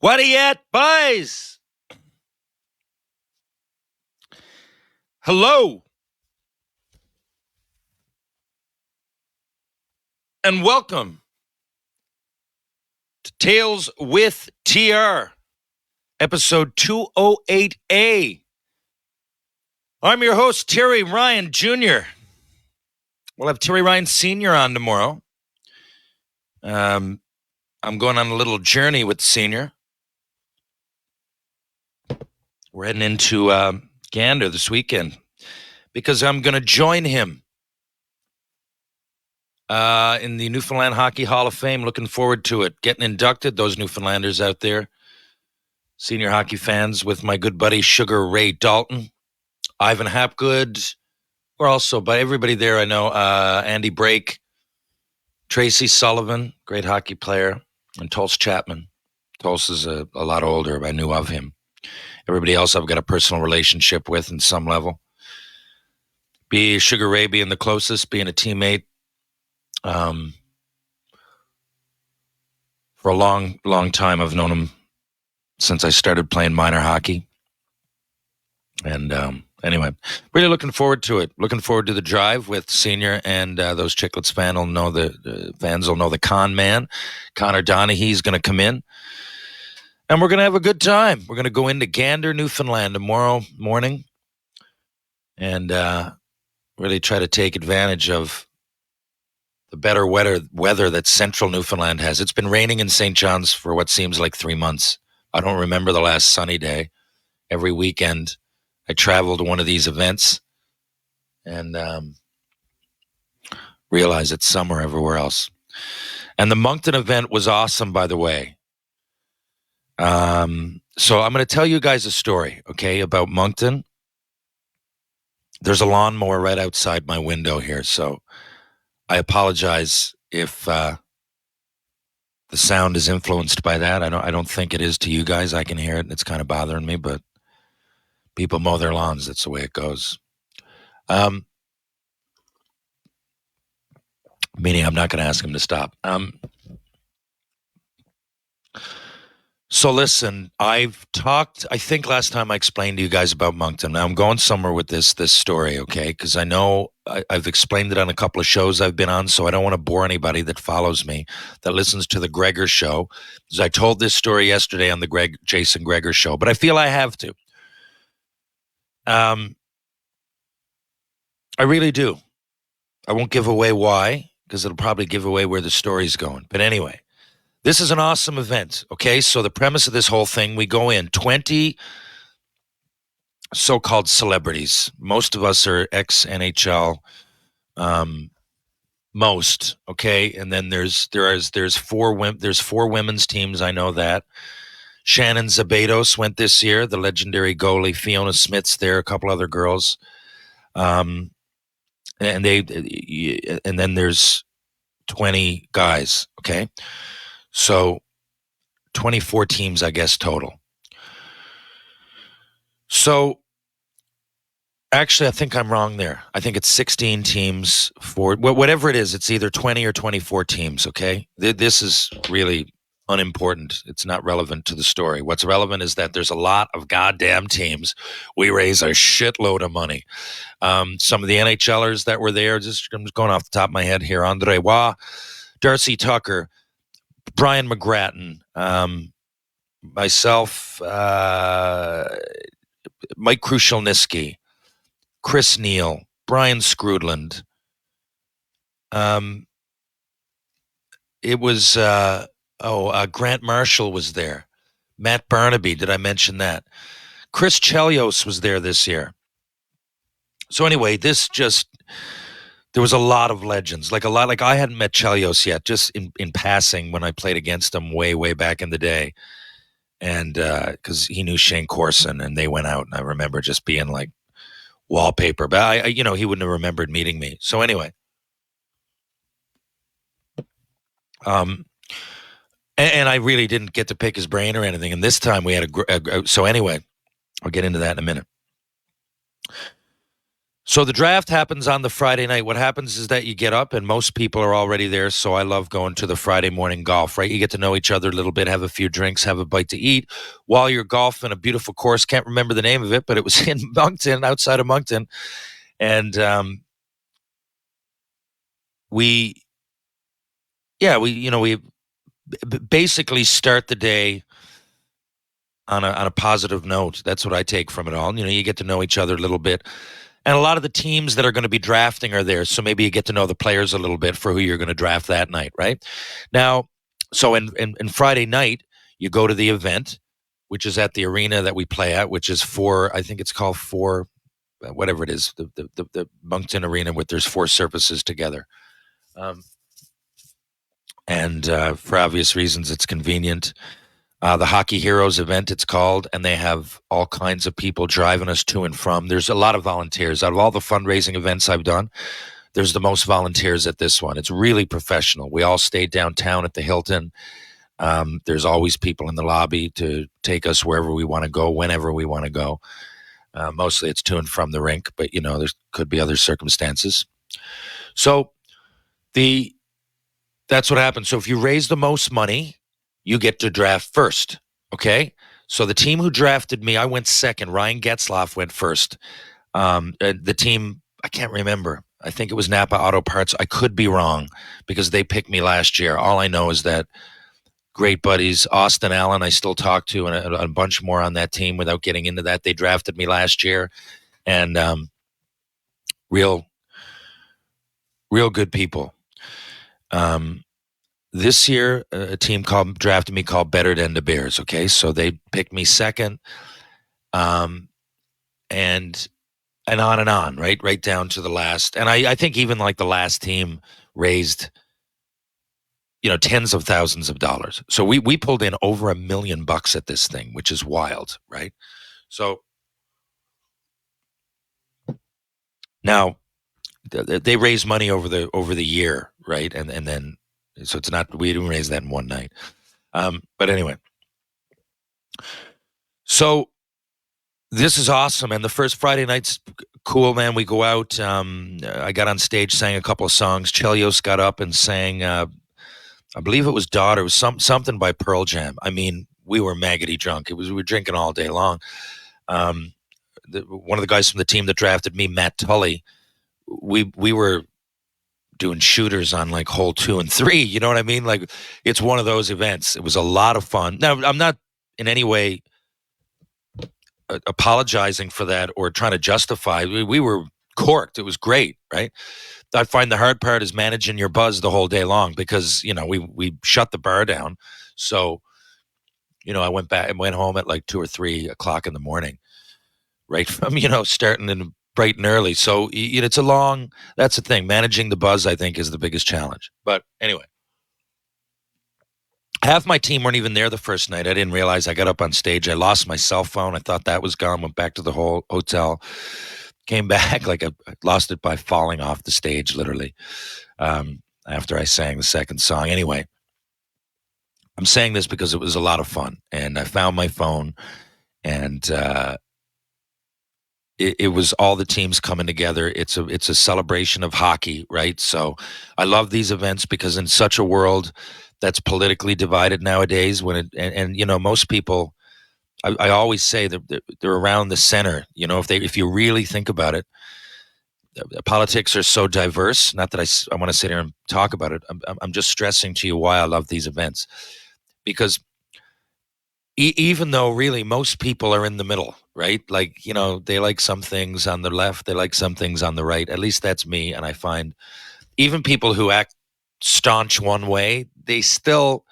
What are you at, boys? Hello. And welcome to Tales with TR, episode 208A. I'm your host, Terry Ryan Jr. We'll have Terry Ryan Sr. on tomorrow. I'm going on a little journey with Senior. We're heading into Gander this weekend because I'm going to join him in the Newfoundland Hockey Hall of Fame. Looking forward to it. Getting inducted, those Newfoundlanders out there, senior hockey fans, with my good buddy Sugar Ray Dalton, Ivan Hapgood. We're also, by everybody there I know, Andy Brake, Tracy Sullivan, great hockey player, and Tulse Chapman. Tulse is a lot older, but I knew of him. Everybody else I've got a personal relationship with in some level. Sugar Ray being the closest, being a teammate. For a long, long time, I've known him since I started playing minor hockey. And anyway, really looking forward to it. Looking forward to the drive with Senior, and those Chicklets fans will know the con man. Connor Donaghy's going to come in, and we're going to have a good time. We're going to go into Gander, Newfoundland tomorrow morning, and really try to take advantage of the better weather that central Newfoundland has. It's been raining in St. John's for what seems like 3 months. I don't remember the last sunny day. Every weekend, I travel to one of these events and realize it's summer everywhere else. And the Moncton event was awesome, by the way. So I'm going to tell you guys a story, okay, about Moncton. There's a lawnmower right outside my window here, so I apologize if the sound is influenced by that. I don't think it is to you guys. I can hear it, and it's kind of bothering me, but people mow their lawns. That's the way it goes. Meaning I'm not going to ask them to stop. So listen, I've talked, I think last time I explained to you guys about Moncton. Now I'm going somewhere with this story, okay? Because I know I've explained it on a couple of shows I've been on, so I don't want to bore anybody that follows me, that listens to the Gregor show. Because I told this story yesterday on the Jason Gregor show, but I feel I have to. I really do. I won't give away why, because it'll probably give away where the story's going. But anyway, this is an awesome event, okay? So the premise of this whole thing, we go in 20 so-called celebrities. Most of us are ex-NHL, most, okay? And then there's four women's teams, I know that. Shannon Zabatos went this year, the legendary goalie. Fiona Smith's there, a couple other girls. And then there's 20 guys, okay? So 24 teams, I guess, total. So actually, I think I'm wrong there. I think it's 16 teams for whatever it is. It's either 20 or 24 teams, okay? This is really unimportant. It's not relevant to the story. What's relevant is that there's a lot of goddamn teams. We raise a shitload of money. Some of the NHLers that were there, I'm just going off the top of my head here, Andre Waugh, Darcy Tucker, Brian McGrattan, myself, Mike Krushelnyski, Chris Neal, Brian Scrudland. It was Grant Marshall was there. Matt Barnaby, did I mention that? Chris Chelios was there this year. So anyway, there was a lot of legends, like I hadn't met Chelios yet, just in passing when I played against him way back in the day. And because he knew Shane Corson and they went out, and I remember just being like wallpaper, but he wouldn't have remembered meeting me. So anyway, and I really didn't get to pick his brain or anything. And this time we had so anyway, I'll get into that in a minute. So the draft happens on the Friday night. What happens is that you get up and most people are already there. So I love going to the Friday morning golf, right? You get to know each other a little bit, have a few drinks, have a bite to eat while you're golfing a beautiful course. Can't remember the name of it, but it was in Moncton, outside of Moncton. And we basically start the day on a positive note. That's what I take from it all. You get to know each other a little bit. And a lot of the teams that are going to be drafting are there. So maybe you get to know the players a little bit for who you're going to draft that night, right? Now, so in Friday night, you go to the event, which is at the arena that we play at, which is I think it's called whatever it is, the Moncton Arena, with there's 4 surfaces together. And for obvious reasons, it's convenient. The Hockey Heroes event, it's called, and they have all kinds of people driving us to and from. There's a lot of volunteers. Out of all the fundraising events I've done, there's the most volunteers at this one. It's really professional. We all stay downtown at the Hilton. There's always people in the lobby to take us wherever we want to go, whenever we want to go. Mostly it's to and from the rink, but, there could be other circumstances. So that's what happens. So if you raise the most money, you get to draft first, okay? So the team who drafted me, I went second. Ryan Getzlaff went first. The team, I can't remember. I think it was Napa Auto Parts. I could be wrong because they picked me last year. All I know is that great buddies, Austin Allen, I still talk to, and a bunch more on that team without getting into that. They drafted me last year, and real good people. This year, a team drafted me called Better Than the Bears. Okay, so they picked me second, and on, right down to the last. And I think even like the last team raised, tens of thousands of dollars. So we pulled in over $1 million at this thing, which is wild, right? So now they raise money over the year, right? And then. So it's not, we didn't raise that in one night. But anyway. So this is awesome. And the first Friday night's cool, man. We go out. I got on stage, sang a couple of songs. Chelios got up and sang, I believe it was Daughter. It was something by Pearl Jam. I mean, we were maggoty drunk. We were drinking all day long. One of the guys from the team that drafted me, Matt Tully, we were doing shooters on like hole 2 and 3. You know what I mean? Like, it's one of those events. It was a lot of fun. Now, I'm not in any way apologizing for that or trying to justify. We were corked. It was great, right? I find the hard part is managing your buzz the whole day long because, we shut the bar down. So, I went back and went home at like 2 or 3 o'clock in the morning, right from, starting in bright and early. So it's that's the thing. Managing the buzz, I think, is the biggest challenge. But anyway, half my team weren't even there the first night. I didn't realize. I got up on stage. I lost my cell phone. I thought that was gone. Went back to the whole hotel. Came back like I lost it by falling off the stage, literally, after I sang the second song. Anyway, I'm saying this because it was a lot of fun. And I found my phone, and it was all the teams coming together. It's a celebration of hockey, right? So I love these events because in such a world that's politically divided nowadays, most people, I always say that they're around the center. If you really think about it, politics are so diverse. Not that I want to sit here and talk about it. I'm just stressing to you why I love these events, because even though really most people are in the middle, right? Like, they like some things on the left, they like some things on the right. At least that's me. And I find even people who act staunch one way, they still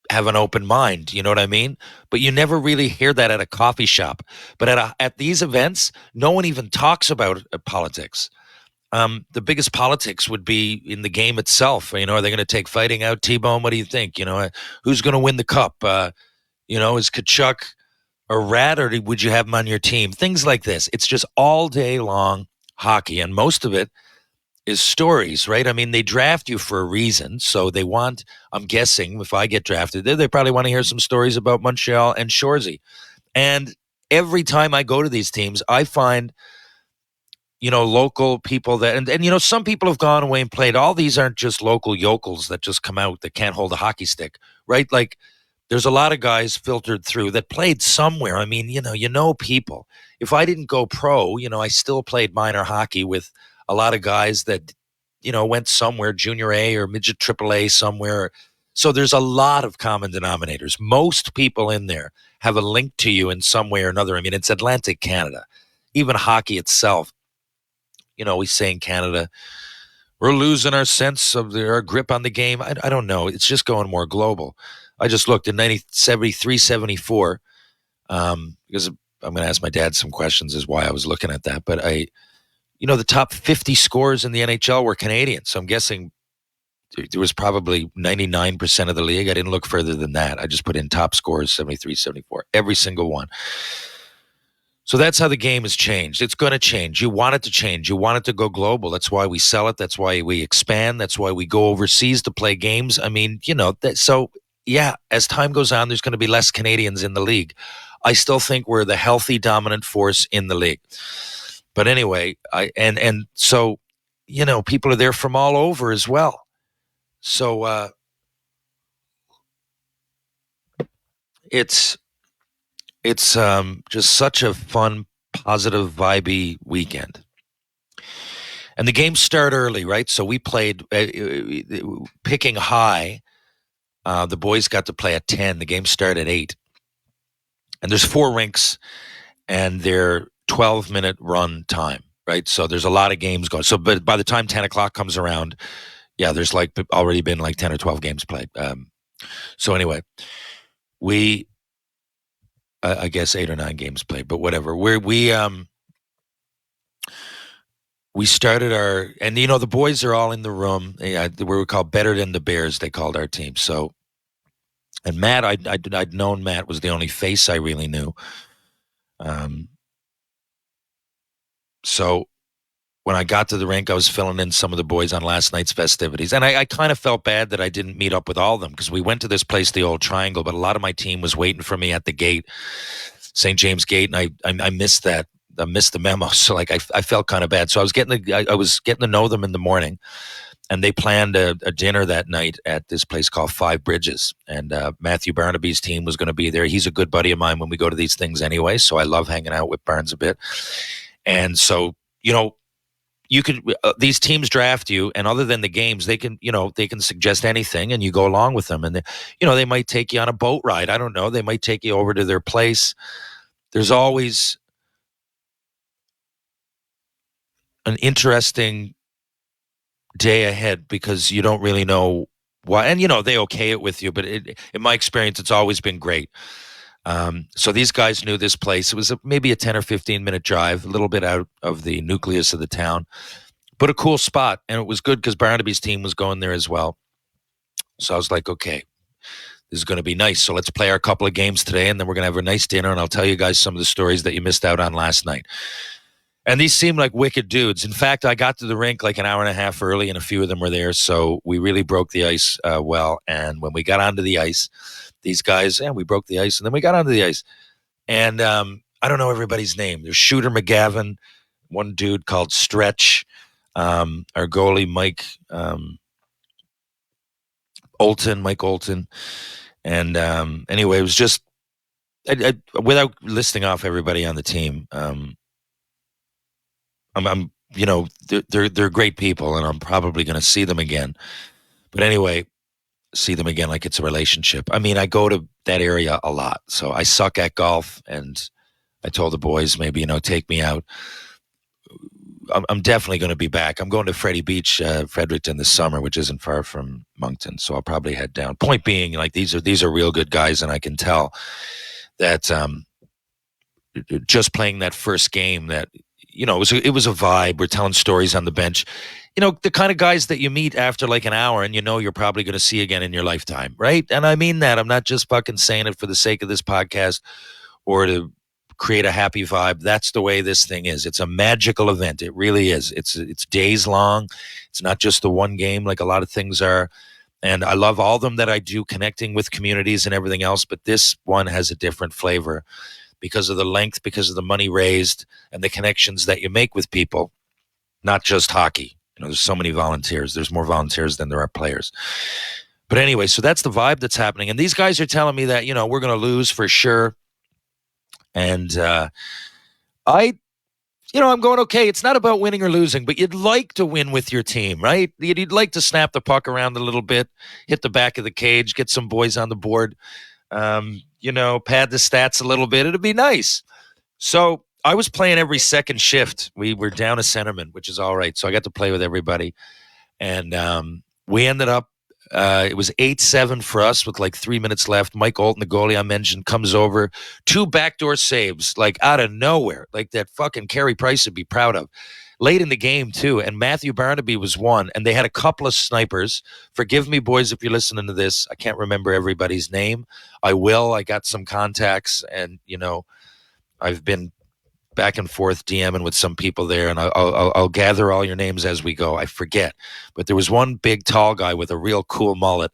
have an open mind. You know what I mean? But you never really hear that at a coffee shop. But at these events, no one even talks about politics. The biggest politics would be in the game itself. Are they going to take fighting out? T-Bone, what do you think? Who's going to win the cup? Is Kachuk a rat, or would you have him on your team? Things like this. It's just all day long hockey, and most of it is stories, right? I mean, they draft you for a reason, so they want, I'm guessing, if I get drafted, they probably want to hear some stories about Montreal and Shoresy. And every time I go to these teams, I find local people that, and some people have gone away and played. All these aren't just local yokels that just come out that can't hold a hockey stick, right? Like, there's a lot of guys filtered through that played somewhere. I mean, people. If I didn't go pro, I still played minor hockey with a lot of guys that, went somewhere, junior A or midget triple A somewhere. So there's a lot of common denominators. Most people in there have a link to you in some way or another. I mean, it's Atlantic Canada. Even hockey itself, we say in Canada, we're losing our sense of our grip on the game. I don't know. It's just going more global. I just looked in 73, 74, because I'm going to ask my dad some questions as why I was looking at that. But the top 50 scorers in the NHL were Canadian. So I'm guessing there was probably 99% of the league. I didn't look further than that. I just put in top scorers, 73, 74, every single one. So that's how the game has changed. It's going to change. You want it to change. You want it to go global. That's why we sell it. That's why we expand. That's why we go overseas to play games. I mean, as time goes on, there's going to be less Canadians in the league. I still think we're the healthy, dominant force in the league. But anyway, so people are there from all over as well. So it's just such a fun, positive, vibey weekend. And the games start early, right? So we played picking high. The boys got to play at 10. The game started at 8. And there's 4 rinks, and they're 12-minute run time, right? So there's a lot of games going. So but by the time 10 o'clock comes around, there's already been 10 or 12 games played. So anyway, I guess 8 or 9 games played, but whatever. We started and the boys are all in the room. We were called Better Than the Bears. They called our team. So, and Matt, I'd known Matt was the only face I really knew. So when I got to the rink, I was filling in some of the boys on last night's festivities. And I kind of felt bad that I didn't meet up with all of them, because we went to this place, the Old Triangle, but a lot of my team was waiting for me at the gate, St. James Gate, and I missed that. I missed the memo. So I felt kind of bad. So I was getting to know them in the morning, and they planned a dinner that night at this place called Five Bridges. And Matthew Barnaby's team was going to be there. He's a good buddy of mine when we go to these things anyway. So I love hanging out with Barnes a bit. And so, you could these teams draft you, and other than the games, they can suggest anything, and you go along with them. And they might take you on a boat ride. I don't know. They might take you over to their place. There's always an interesting day ahead, because you don't really know why. And they okay it with you, but in my experience, it's always been great. So these guys knew this place. It was maybe a 10 or 15-minute drive, a little bit out of the nucleus of the town, but a cool spot. And it was good because Barnaby's team was going there as well. So I was like, okay, this is going to be nice. So let's play our couple of games today, and then we're going to have a nice dinner, and I'll tell you guys some of the stories that you missed out on last night. And these seemed like wicked dudes. In fact, I got to the rink like an hour and a half early, and a few of them were there. So we really broke the ice well. And when we got onto the ice, these guys, we broke the ice, and then we got onto the ice. And I don't know everybody's name. There's Shooter McGavin, one dude called Stretch, our goalie, Mike Olton. And anyway, it was just, without listing off everybody on the team, they're great people, and I'm probably going to see them again. But anyway, see them again like it's a relationship. I mean, I go to that area a lot, so I suck at golf, and I told the boys maybe, take me out. I'm definitely going to be back. I'm going to Freddie Beach, Fredericton this summer, which isn't far from Moncton, so I'll probably head down. Point being, these are real good guys, and I can tell that just playing that first game, that it was a vibe. We're telling stories on the bench. The kind of guys that you meet after like an hour, and you're probably going to see again in your lifetime, right? And I mean that. I'm not just fucking saying it for the sake of this podcast or to create a happy vibe. That's the way this thing is. It's a magical event. It really is. It's days long. It's not just the one game like a lot of things are. And I love all of them that I do, connecting with communities and everything else. But this one has a different flavor because of the length, because of the money raised, and the connections that you make with people. not just hockey. There's so many volunteers. There's more volunteers than there are players. But anyway, so that's the vibe that's happening. And these guys are telling me that, we're going to lose for sure. And I'm going, okay, it's not about winning or losing, but you'd like to win with your team, right? You'd like to snap the puck around a little bit, hit the back of the cage, get some boys on the board, pad the stats a little bit. It'd be nice. So I was playing every second shift. We were down a centerman, which is all right. So I got to play with everybody. And we ended up, it was 8-7 for us with like 3 minutes left. Mike Olton, the goalie I mentioned, comes over. 2 backdoor saves, like out of nowhere. Like that fucking Carey Price would be proud of. Late in the game, too. And Matthew Barnaby was one. And they had a couple of snipers. Forgive me, boys, if you're listening to this. I can't remember everybody's name. I will. I got some contacts. And, I've been back and forth DMing with some people there, and I'll gather all your names as we go. I forget, but there was one big tall guy with a real cool mullet,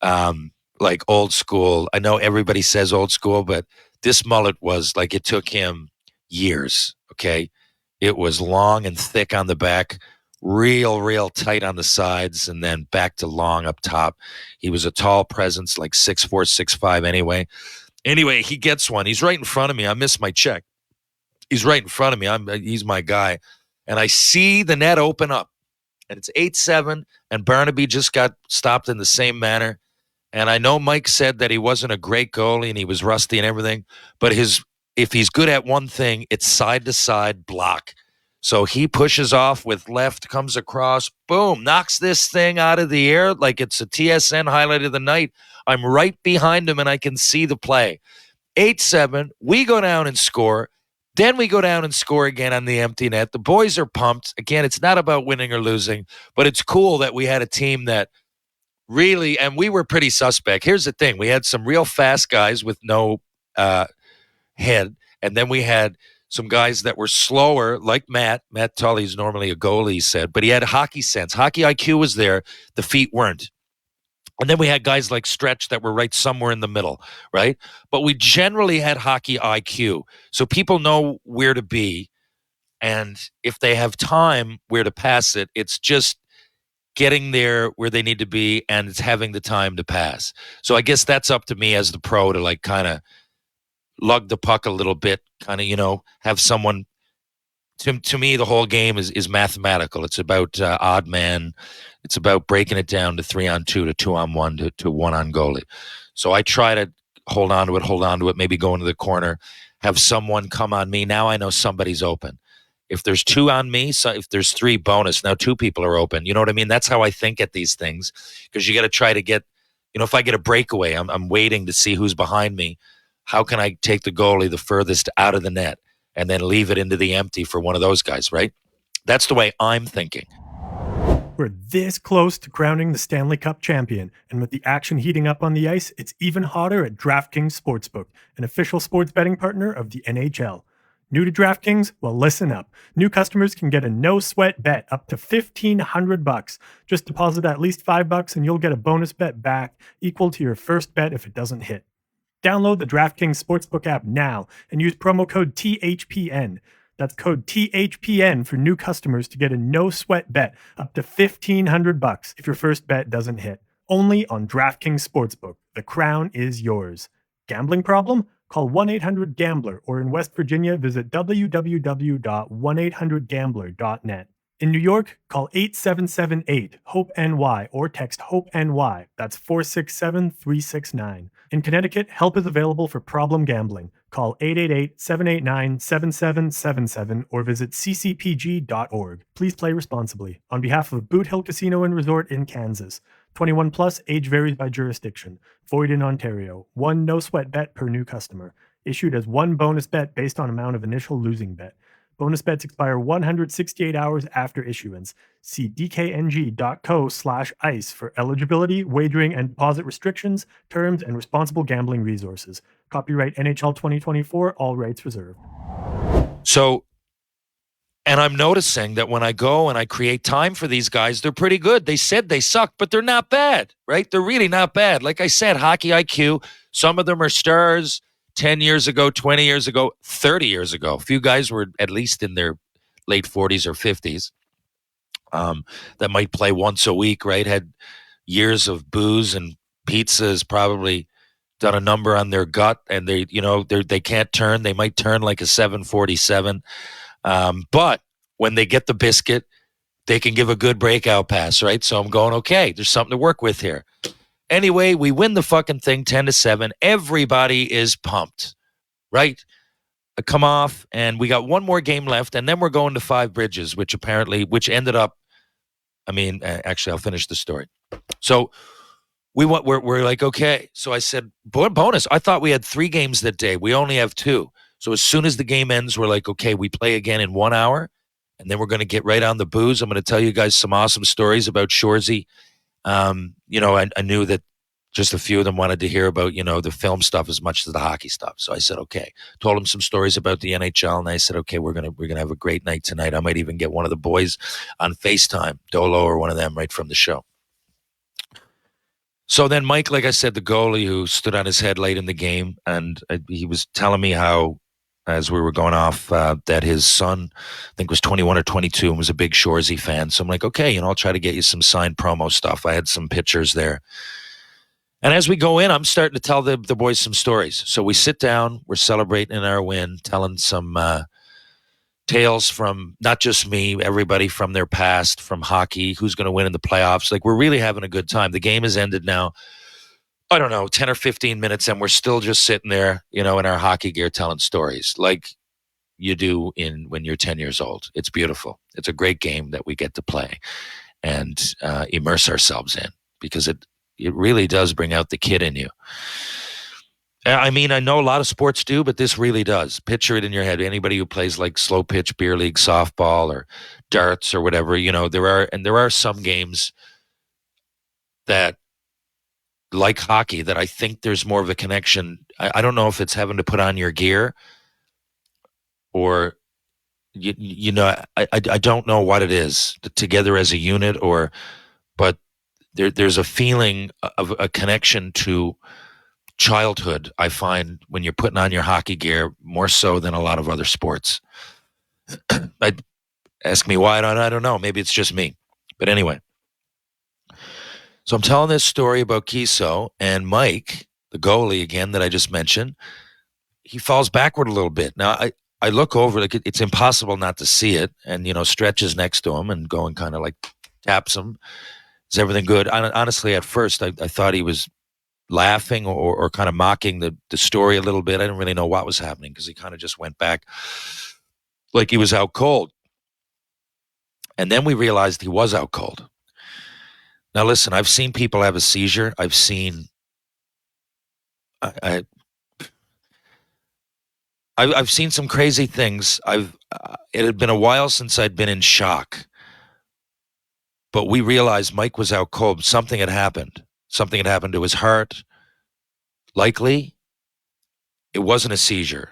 like old school. I know everybody says old school, but this mullet was like, it took him years. Okay, it was long and thick on the back, real tight on the sides, and then back to long up top. He was a tall presence, like 6'4", 6'5". Anyway, he gets one. He's right in front of me. I missed my check. He's right in front of me. He's my guy. And I see the net open up. And it's 8-7. And Barnaby just got stopped in the same manner. And I know Mike said that he wasn't a great goalie and he was rusty and everything. But if he's good at one thing, it's side-to-side block. So he pushes off with left, comes across, boom, knocks this thing out of the air like it's a TSN highlight of the night. I'm right behind him and I can see the play. 8-7. We go down and score. Then we go down and score again on the empty net. The boys are pumped. Again, it's not about winning or losing, but it's cool that we had a team that really, and we were pretty suspect. Here's the thing. We had some real fast guys with no head, and then we had some guys that were slower, like Matt. Matt Tully's normally a goalie, he said, but he had hockey sense. Hockey IQ was there. The feet weren't. And then we had guys like Stretch that were right somewhere in the middle, right? But we generally had hockey IQ. So people know where to be. And if they have time where to pass it, it's just getting there where they need to be and it's having the time to pass. So I guess that's up to me as the pro to like kind of lug the puck a little bit, kind of, have someone. To me, the whole game is mathematical. It's about odd man. It's about breaking it down to 3-on-2, to 2-on-1, to 1 on goalie. So I try to hold on to it, maybe go into the corner, have someone come on me. Now I know somebody's open. If there's 2 on me, so if there's 3, bonus. Now 2 people are open. You know what I mean? That's how I think at these things, because you got to try to get, if I get a breakaway, I'm waiting to see who's behind me. How can I take the goalie the furthest out of the net? And then leave it into the empty for one of those guys, right? That's the way I'm thinking. We're this close to crowning the Stanley Cup champion, and with the action heating up on the ice, it's even hotter at DraftKings Sportsbook, an official sports betting partner of the NHL. New to DraftKings? Well, listen up. New customers can get a no-sweat bet up to $1,500. Just deposit at least $5 and you'll get a bonus bet back equal to your first bet if it doesn't hit. Download the DraftKings Sportsbook app now and use promo code THPN. That's code THPN for new customers to get a no-sweat bet up to $1,500 if your first bet doesn't hit. Only on DraftKings Sportsbook. The crown is yours. Gambling problem? Call 1-800-GAMBLER or in West Virginia, visit www.1800gambler.net. In New York, call 8778-HOPE-NY or text HOPE-NY. That's 467-369. In Connecticut, help is available for problem gambling. Call 888-789-7777 or visit ccpg.org. Please play responsibly. On behalf of Boot Hill Casino and Resort in Kansas. 21 plus, age varies by jurisdiction. Void in Ontario. One no-sweat bet per new customer. Issued as one bonus bet based on amount of initial losing bet. Bonus bets expire 168 hours after issuance. See dkng.co/ice for eligibility, wagering, and deposit restrictions, terms, and responsible gambling resources. Copyright NHL 2024, all rights reserved. So, and I'm noticing that when I go and I create time for these guys, they're pretty good. They said they suck, but they're not bad, right? They're really not bad. Like I said, hockey IQ, some of them are stars. 10 years ago, 20 years ago, 30 years ago. A few guys were at least in their late 40s or 50s. that might play once a week, right? Had years of booze and pizza has probably done a number on their gut, and they can't turn. They might turn like a 747, but when they get the biscuit, they can give a good breakout pass, right? So I'm going, okay, there's something to work with here. Anyway, we win the fucking thing 10-7. Everybody is pumped, right? I come off, and we got one more game left, and then we're going to Five Bridges, which ended up. Actually, I'll finish the story. So we're like, okay. So I said, bonus. I thought we had 3 games that day. We only have 2. So as soon as the game ends, we're like, okay, we play again in 1 hour, and then we're going to get right on the booze. I'm going to tell you guys some awesome stories about Shoresy. I knew that just a few of them wanted to hear about, the film stuff as much as the hockey stuff. So I said, okay. Told them some stories about the NHL, and I said, okay, we're gonna have a great night tonight. I might even get one of the boys on FaceTime, Dolo or one of them, right from the show. So then Mike, like I said, the goalie who stood on his head late in the game, and he was telling me how, as we were going off, that his son, I think was 21 or 22, and was a big Shoresy fan. So I'm like, okay, I'll try to get you some signed promo stuff. I had some pictures there. And as we go in, I'm starting to tell the boys some stories. So we sit down, we're celebrating our win, telling some tales from not just me, everybody from their past, from hockey, who's going to win in the playoffs. Like, we're really having a good time. The game has ended now, I don't know, 10 or 15 minutes, and we're still just sitting there, in our hockey gear telling stories like you do when you're 10 years old. It's beautiful. It's a great game that we get to play and immerse ourselves in, because it really does bring out the kid in you. I know a lot of sports do, but this really does. Picture it in your head. Anybody who plays like slow pitch beer league softball or darts or whatever, there are some games that, like hockey, that I think there's more of a connection. I don't know if it's having to put on your gear or, I don't know what it is, together as a unit, but there's a feeling of a connection to childhood, I find, when you're putting on your hockey gear, more so than a lot of other sports. Ask me why, I don't know. Maybe it's just me. But anyway, so I'm telling this story about Kiso, and Mike, the goalie again that I just mentioned, he falls backward a little bit. Now, I look over, like it's impossible not to see it, and, stretches next to him and going kind of like taps him. Is everything good? Honestly, at first, I thought he was laughing or kind of mocking the story a little bit. I didn't really know what was happening, because he kind of just went back like he was out cold. And then we realized he was out cold. Now, listen, I've seen people have a seizure. I've seen I've seen some crazy things. It had been a while since I'd been in shock, but we realized Mike was out cold. Something had happened. Something had happened to his heart. Likely, it wasn't a seizure.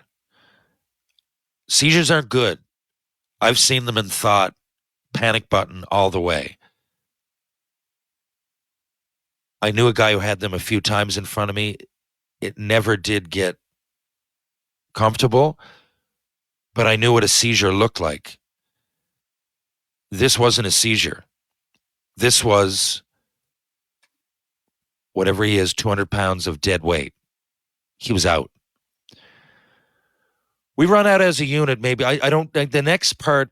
Seizures aren't good. I've seen them and thought, panic button all the way. I knew a guy who had them a few times in front of me. It never did get comfortable, but I knew what a seizure looked like. This wasn't a seizure. This was, whatever he is, 200 pounds of dead weight. He was out. We run out as a unit, maybe. I don't think the next part,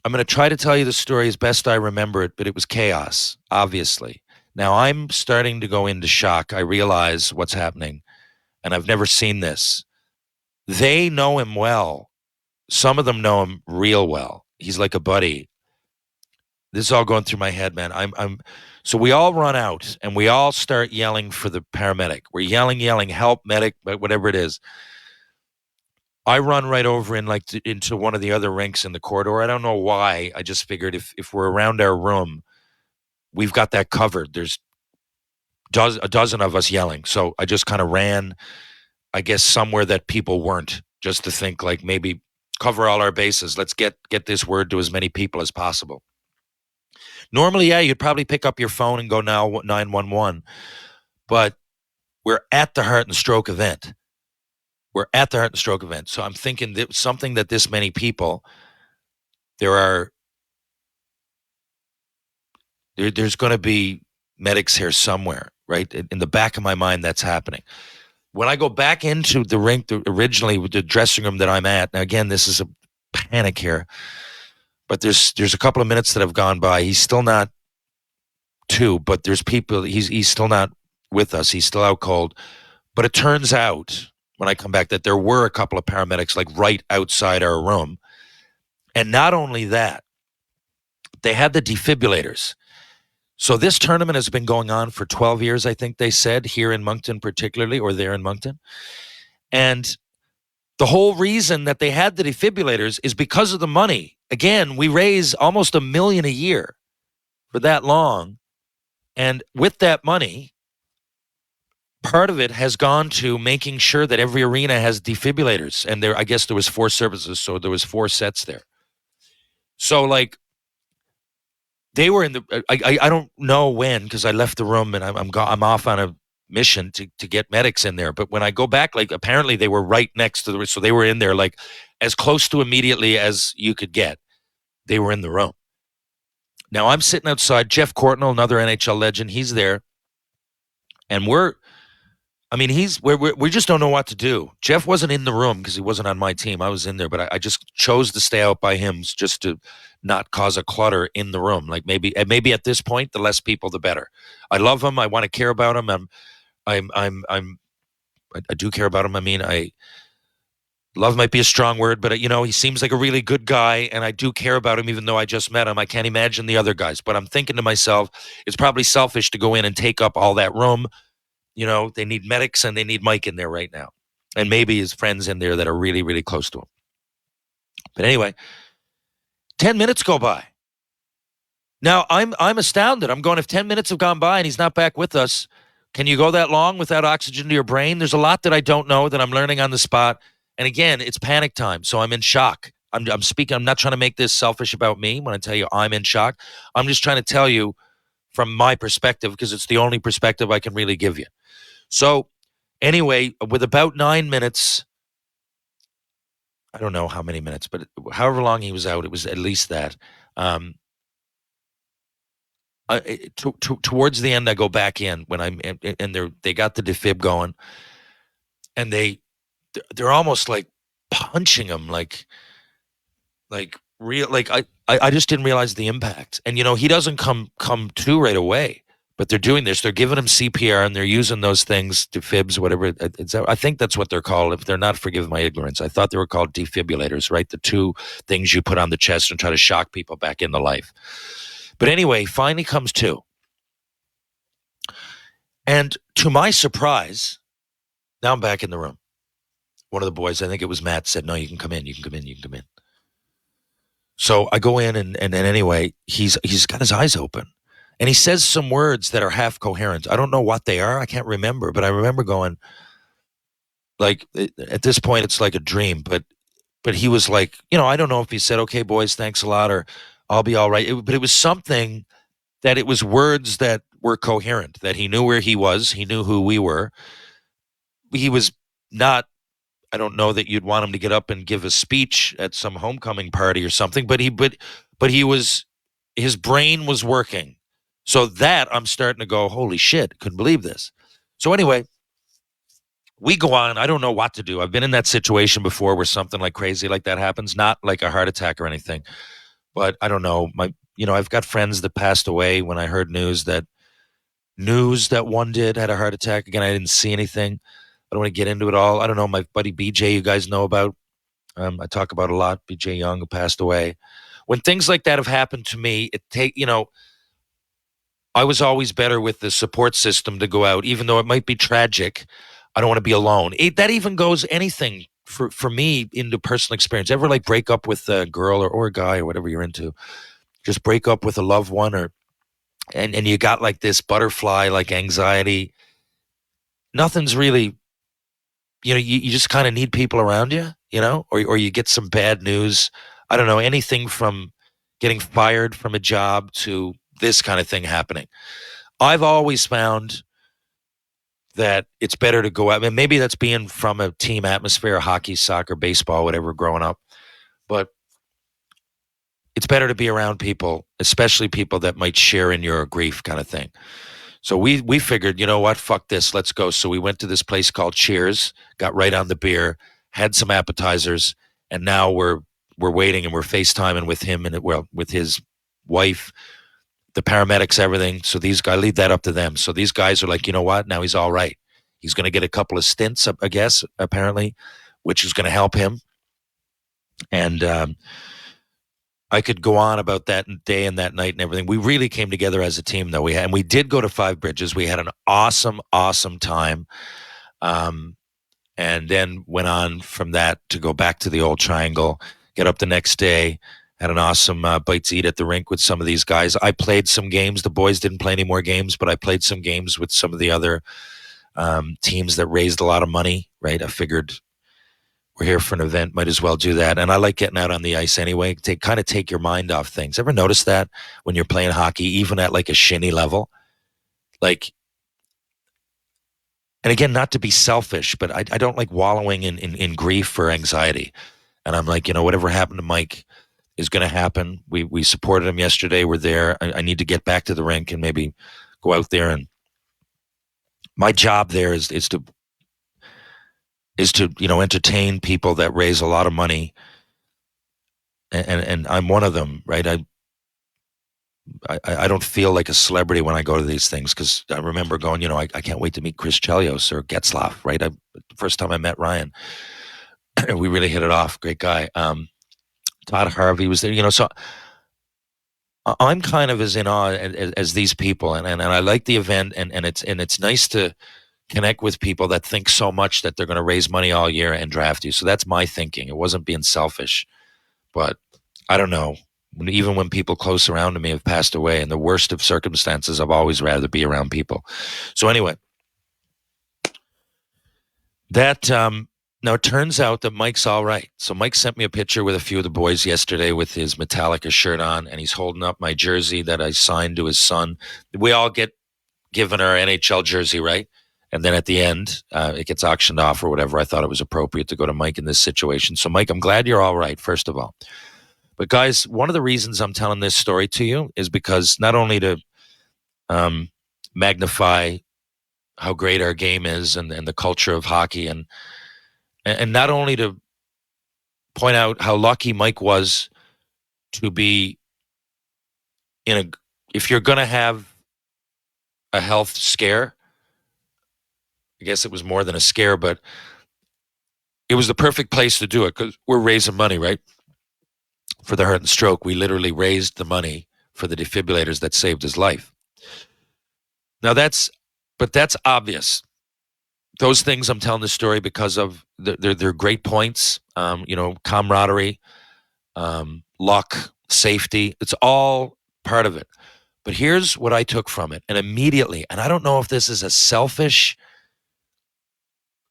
I'm going to try to tell you the story as best I remember it, but it was chaos, obviously. Now I'm starting to go into shock. I realize what's happening, and I've never seen this. They know him well. Some of them know him real well. He's like a buddy. This is all going through my head, man. So we all run out, and we all start yelling for the paramedic. We're yelling, help, medic, whatever it is. I run right over into one of the other rinks in the corridor. I don't know why. I just figured if we're around our room, we've got that covered. There's a dozen of us yelling. So I just kind of ran, I guess, somewhere that people weren't, just to think like maybe cover all our bases. Let's get this word to as many people as possible. Normally, yeah, you'd probably pick up your phone and go now 911, but we're at the heart and stroke event. We're at the heart and stroke event. So I'm thinking that something that this many people, there are There's going to be medics here somewhere, right? In the back of my mind, that's happening. When I go back into the rink, originally with the dressing room that I'm at, now again, this is a panic here, but there's a couple of minutes that have gone by. He's still not but there's people. He's still not with us. He's still out cold. But it turns out when I come back that there were a couple of paramedics like right outside our room, and not only that, they had the defibrillators. So this tournament has been going on for 12 years, I think they said, here in Moncton particularly, or there in Moncton. And the whole reason that they had the defibrillators is because of the money. Again, we raise almost $1 million a year for that long. And with that money, part of it has gone to making sure that every arena has defibrillators. And I guess there was 4 services, so there was 4 sets there. So like, they were in the. I don't know when, because I left the room and I'm off on a mission to get medics in there. But when I go back, like apparently they were right next to so they were in there like as close to immediately as you could get. They were in the room. Now I'm sitting outside. Jeff Courtnall, another NHL legend, he's there, and we just don't know what to do. Jeff wasn't in the room because he wasn't on my team. I was in there, but I just chose to stay out by him just to not cause a clutter in the room. Like maybe at this point, the less people, the better. I love him. I want to care about him. I do care about him. I mean, love might be a strong word, but he seems like a really good guy, and I do care about him, even though I just met him. I can't imagine the other guys, but I'm thinking to myself, it's probably selfish to go in and take up all that room. They need medics and they need Mike in there right now. And maybe his friends in there that are really, really close to him. But anyway, 10 minutes go by. Now, I'm astounded. I'm going, if 10 minutes have gone by and he's not back with us, can you go that long without oxygen to your brain? There's a lot that I don't know that I'm learning on the spot. And again, it's panic time, so I'm in shock. I'm speaking. I'm not trying to make this selfish about me when I tell you I'm in shock. I'm just trying to tell you from my perspective, because it's the only perspective I can really give you. So anyway, with about 9 minutes, I don't know how many minutes, but however long he was out, it was at least that. Towards the end, I go back in when I'm, and they got the defib going, and they're almost like punching him, like real, like I just didn't realize the impact. And he doesn't come to right away. But they're doing this. They're giving him CPR, and they're using those things, defibs, whatever. I think that's what they're called. If they're not, forgive my ignorance. I thought they were called defibrillators, right? The 2 things you put on the chest and try to shock people back into life. But anyway, finally comes to. And to my surprise, now I'm back in the room. One of the boys, I think it was Matt, said, no, you can come in. You can come in. You can come in. So I go in, and anyway, he's got his eyes open. And he says some words that are half coherent. I don't know what they are. I can't remember. But I remember going, like, at this point, it's like a dream. But he was like, I don't know if he said, okay, boys, thanks a lot, or I'll be all right. But it was something that it was words that were coherent, that he knew where he was. He knew who we were. He was not, I don't know that you'd want him to get up and give a speech at some homecoming party or something. But he was, his brain was working. So that I'm starting to go, holy shit, couldn't believe this. So anyway, we go on. I don't know what to do. I've been in that situation before where something like crazy like that happens, not like a heart attack or anything, but I don't know. I've got friends that passed away when I heard news that one did had a heart attack. Again, I didn't see anything. I don't want to get into it all. I don't know. My buddy BJ, you guys know about. I talk about a lot. BJ Young, who passed away. When things like that have happened to me, I was always better with the support system to go out, even though it might be tragic. I don't want to be alone. That even goes anything for me into personal experience. Ever like break up with a girl or a guy or whatever you're into, just break up with a loved one and you got like this butterfly, like anxiety. Nothing's really, you just kind of need people around you, or you get some bad news. I don't know, anything from getting fired from a job to this kind of thing happening. I've always found that it's better to go out. I mean, maybe that's being from a team atmosphere, hockey, soccer, baseball, whatever, growing up. But it's better to be around people, especially people that might share in your grief kind of thing. So we figured, you know what, fuck this, let's go. So we went to this place called Cheers, got right on the beer, had some appetizers, and now we're waiting and we're FaceTiming with him and with his wife, the paramedics, everything. So these guys, I leave that up to them. So these guys are like, you know what, now he's all right. He's going to get a couple of stints, I guess, apparently, which is going to help him. And I could go on about that day and that night and everything. We really came together as a team, though. And we did go to Five Bridges. We had an awesome, awesome time. And then went on from that to go back to the old Triangle, get up the next day, had an awesome bite to eat at the rink with some of these guys. I played some games. The boys didn't play any more games, but I played some games with some of the other teams that raised a lot of money, right? I figured we're here for an event, might as well do that. And I like getting out on the ice anyway, to kind of take your mind off things. Ever notice that when you're playing hockey, even at like a shinny level? Like, and again, not to be selfish, but I don't like wallowing in grief or anxiety. And I'm like, whatever happened to Mike is going to happen. We supported him yesterday. We're there. I need to get back to the rink and maybe go out there. And my job there is to entertain people that raise a lot of money. And I'm one of them, right? I don't feel like a celebrity when I go to these things, because I remember going, I can't wait to meet Chris Chelios or Getzlaff, right? The first time I met Ryan, we really hit it off. Great guy. Todd Harvey was there, so I'm kind of as in awe as these people. And I like the event, and it's nice to connect with people that think so much that they're going to raise money all year and draft you. So that's my thinking. It wasn't being selfish, but I don't know. Even when people close around to me have passed away, in the worst of circumstances, I've always rather be around people. So anyway, that now it turns out that Mike's all right. So Mike sent me a picture with a few of the boys yesterday with his Metallica shirt on, and he's holding up my jersey that I signed to his son. We all get given our NHL jersey, right? And then at the end, it gets auctioned off or whatever. I thought it was appropriate to go to Mike in this situation. So Mike, I'm glad you're all right, first of all. But guys, one of the reasons I'm telling this story to you is because not only to magnify how great our game is and the culture of hockey, and not only to point out how lucky Mike was to be if you're going to have a health scare, I guess it was more than a scare, but it was the perfect place to do it because we're raising money, right? For the heart and stroke. We literally raised the money for the defibrillators that saved his life. Now that's obvious. Those things I'm telling the story because of they're great points. Camaraderie, luck, safety. It's all part of it. But here's what I took from it. And immediately, and I don't know if this is selfish.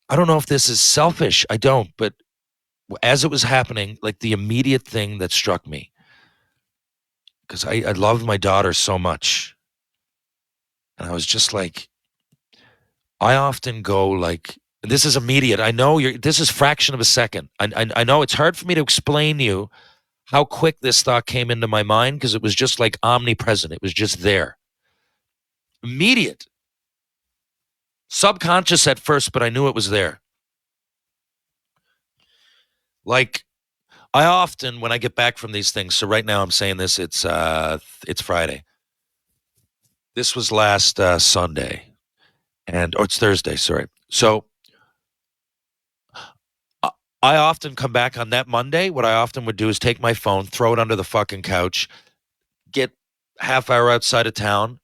I don't, but as it was happening, like the immediate thing that struck me, because I love my daughter so much. And I was just like, I often go like, this is immediate. I know this is fraction of a second. I know it's hard for me to explain to you how quick this thought came into my mind, because it was just like omnipresent. It was just there. Immediate. Subconscious at first, but I knew it was there. Like, I often, when I get back from these things, so right now I'm saying this, it's Friday. This was last Sunday, it's Thursday, sorry. So I often come back on that Monday. What I often would do is take my phone, throw it under the fucking couch, get half hour outside of town,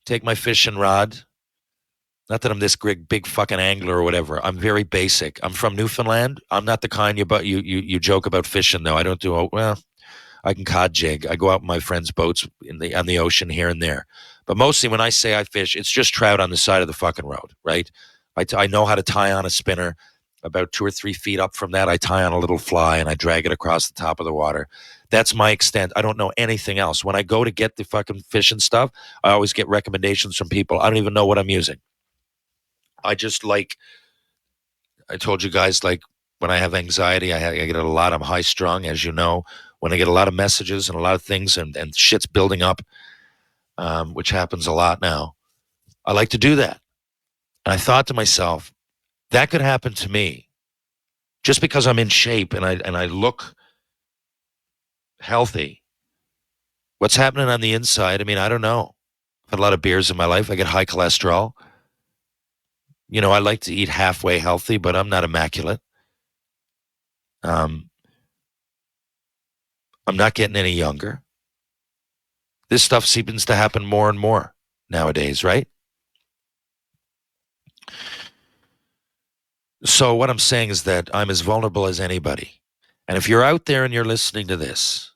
take my fishing rod. Not that I'm this big fucking angler or whatever. I'm very basic. I'm from Newfoundland. I'm not the kind you joke about fishing, though. I don't do, I can cod jig. I go out in my friends' boats on the ocean here and there. But mostly when I say I fish, it's just trout on the side of the fucking road, right? I know how to tie on a spinner. About 2 or 3 feet up from that, I tie on a little fly and I drag it across the top of the water. That's my extent. I don't know anything else. When I go to get the fucking fishing stuff, I always get recommendations from people. I don't even know what I'm using. I just I told you guys, like when I have anxiety, I get a lot. I'm high strung, as you know. when I get a lot of messages and a lot of things and shit's building up, which happens a lot now, I like to do that. And I thought to myself, that could happen to me just because I'm in shape and I look healthy. What's happening on the inside? I mean, I don't know. I've had a lot of beers in my life. I get high cholesterol. I like to eat halfway healthy, but I'm not immaculate. I'm not getting any younger. This stuff seems to happen more and more nowadays, right? So what I'm saying is that I'm as vulnerable as anybody. And if you're out there and you're listening to this,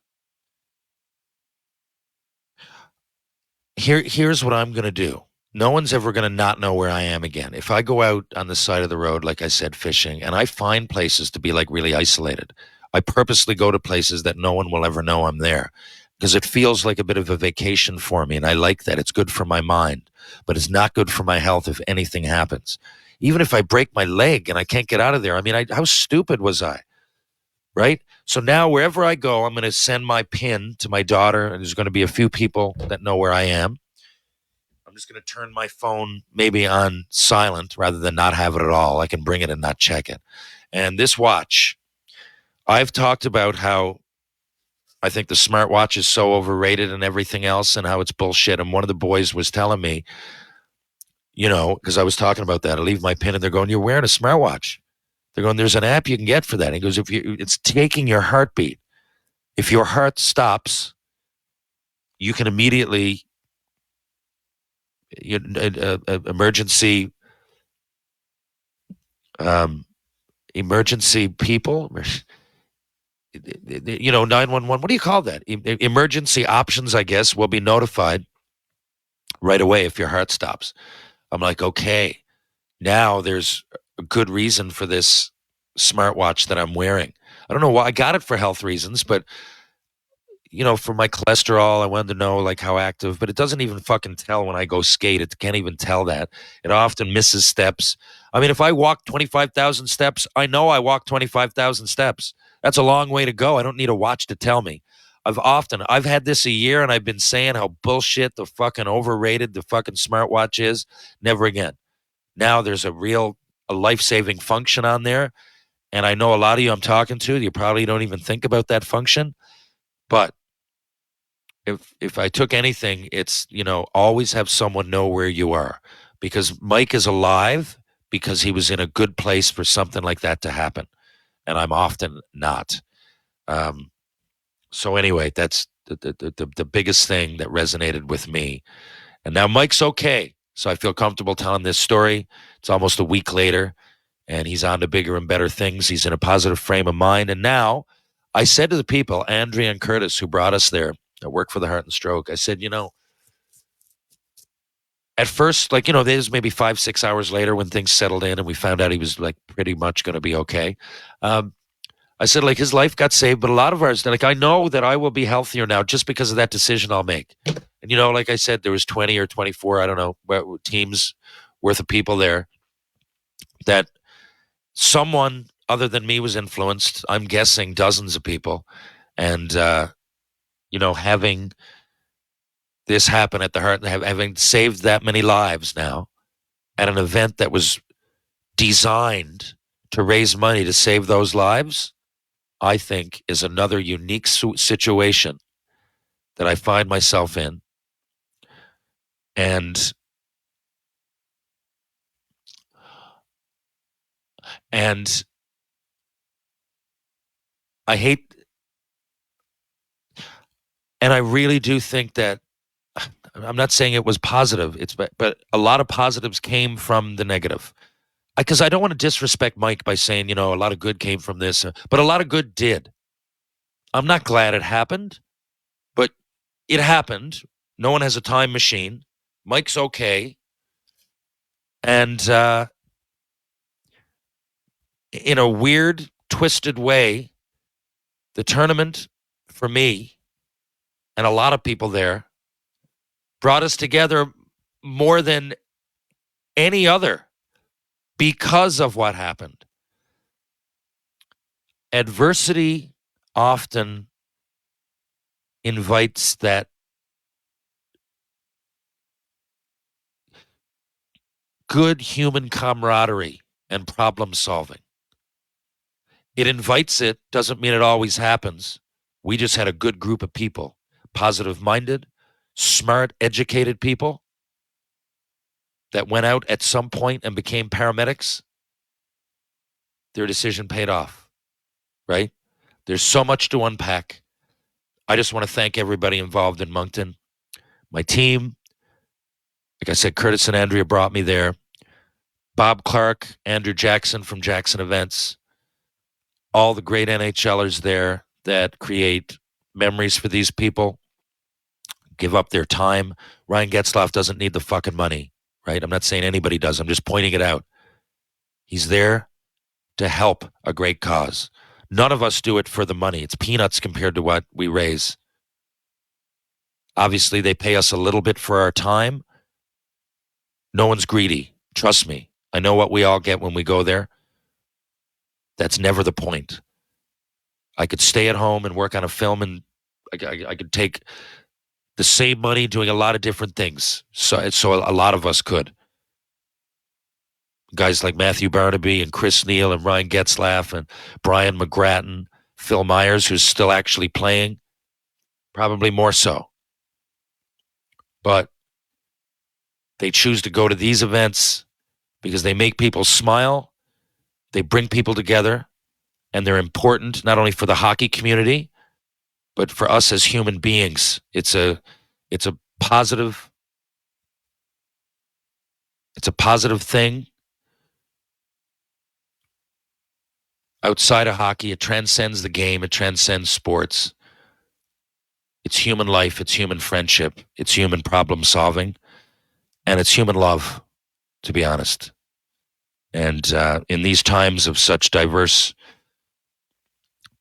here's what I'm going to do. No one's ever going to not know where I am again. If I go out on the side of the road, like I said, fishing, and I find places to be like really isolated, I purposely go to places that no one will ever know I'm there because it feels like a bit of a vacation for me. And I like that. It's good for my mind, but it's not good for my health if anything happens. Even if I break my leg and I can't get out of there, I mean, how stupid was I? Right? So now wherever I go, I'm going to send my pin to my daughter, and there's going to be a few people that know where I am. I'm just going to turn my phone maybe on silent rather than not have it at all. I can bring it and not check it. And this watch, I've talked about how I think the smartwatch is so overrated and everything else and how it's bullshit. And one of the boys was telling me, because I was talking about that, I leave my pin and they're going, "You're wearing a smartwatch." They're going, "There's an app you can get for that." And he goes, it's taking your heartbeat. If your heart stops, you can immediately emergency people, 911. What do you call that? Emergency options, I guess, will be notified right away if your heart stops. I'm like, okay, now there's a good reason for this smartwatch that I'm wearing. I don't know why I got it for health reasons, but for my cholesterol, I wanted to know like how active, but it doesn't even fucking tell when I go skate. It can't even tell that. It often misses steps. I mean, if I walk 25,000 steps, I know I walked 25,000 steps. That's a long way to go. I don't need a watch to tell me. I've had this a year and I've been saying how bullshit the fucking overrated the fucking smartwatch is. Never again. Now there's a life-saving function on there. And I know a lot of you I'm talking to, you probably don't even think about that function. But if I took anything, it's, always have someone know where you are, because Mike is alive because he was in a good place for something like that to happen. And I'm often not. So anyway, that's the biggest thing that resonated with me. And now Mike's okay. So I feel comfortable telling this story. It's almost a week later and he's on to bigger and better things. He's in a positive frame of mind. And now I said to the people, Andrea and Curtis, who brought us there, that work for the Heart and Stroke, I said, at first, there's maybe 5-6 hours later when things settled in and we found out he was like pretty much going to be okay. I said, like, his life got saved, but a lot of ours, like, I know that I will be healthier now just because of that decision I'll make. And, like I said, there was 20 or 24, I don't know, teams worth of people there that someone other than me was influenced. I'm guessing dozens of people. And, having this happen at the Heart, having saved that many lives now at an event that was designed to raise money to save those lives, I think is another unique situation that I find myself in. And I hate, and I really do think that, I'm not saying it was positive, but a lot of positives came from the negative. Because I don't want to disrespect Mike by saying, a lot of good came from this, but a lot of good did. I'm not glad it happened, but it happened. No one has a time machine. Mike's okay. And in a weird, twisted way, the tournament for me and a lot of people there brought us together more than any other because of what happened. Adversity often invites that good human camaraderie and problem solving. It invites it, doesn't mean it always happens. We just had a good group of people, positive-minded, smart, educated people that went out at some point and became paramedics. Their decision paid off, right? There's so much to unpack. I just want to thank everybody involved in Moncton. My team, like I said, Curtis and Andrea brought me there. Bob Clark, Andrew Jackson from Jackson Events, all the great NHLers there that create memories for these people, give up their time. Ryan Getzlaf doesn't need the fucking money, right? I'm not saying anybody does. I'm just pointing it out. He's there to help a great cause. None of us do it for the money. It's peanuts compared to what we raise. Obviously, they pay us a little bit for our time. No one's greedy. Trust me. I know what we all get when we go there. That's never the point. I could stay at home and work on a film, and I could take the same money doing a lot of different things. So a lot of us could. Guys like Matthew Barnaby and Chris Neal and Ryan Getzlaf and Brian McGrattan, Phil Myers, who's still actually playing, probably more so. But they choose to go to these events because they make people smile, they bring people together, and they're important not only for the hockey community, but for us as human beings. It's a positive thing. Outside of hockey, it transcends the game, it transcends sports. It's human life, it's human friendship, it's human problem solving, and it's human love, to be honest. And in these times of such diverse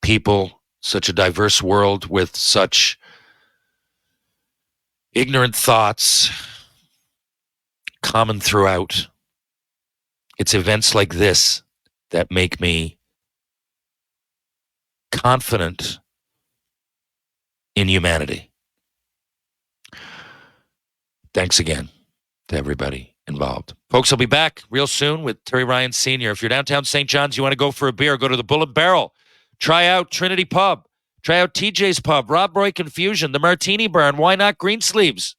people, such a diverse world with such ignorant thoughts common throughout, it's events like this that make me confident in humanity. Thanks again to everybody involved. Folks, I'll be back real soon with Terry Ryan Sr. If you're downtown St. John's, you want to go for a beer, go to the Bullet Barrel. Try out Trinity Pub. Try out TJ's Pub, Rob Roy Confusion, the Martini Bar, and why not Greensleeves?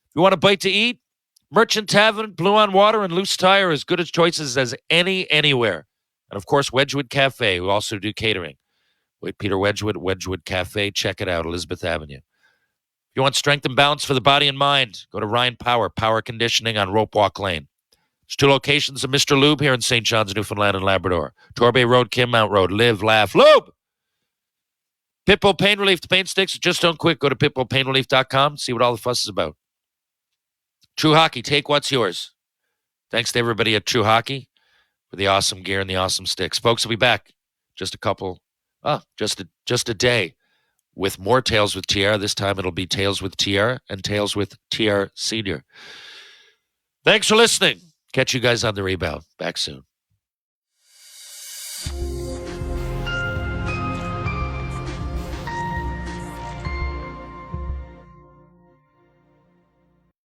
If you want a bite to eat, Merchant Tavern, Blue on Water, and Loose Tire, as good as choices as anywhere. And, of course, Wedgwood Cafe, who also do catering. Wait, Peter Wedgwood, Wedgwood Cafe. Check it out, Elizabeth Avenue. If you want strength and balance for the body and mind, go to Ryan Power Conditioning on Rope Walk Lane. There's 2 locations of Mr. Lube here in St. John's, Newfoundland and Labrador. Torbay Road, Kinmount Road. Live, laugh, lube! Pitbull Pain Relief. The pain sticks. Just don't quit. Go to pitbullpainrelief.com. See what all the fuss is about. True Hockey. Take what's yours. Thanks to everybody at True Hockey for the awesome gear and the awesome sticks. Folks, will be back. Just a day with more Tales with TR. This time it'll be Tales with TR and Tales with TR Senior. Thanks for listening. Catch you guys on the rebound. Back soon.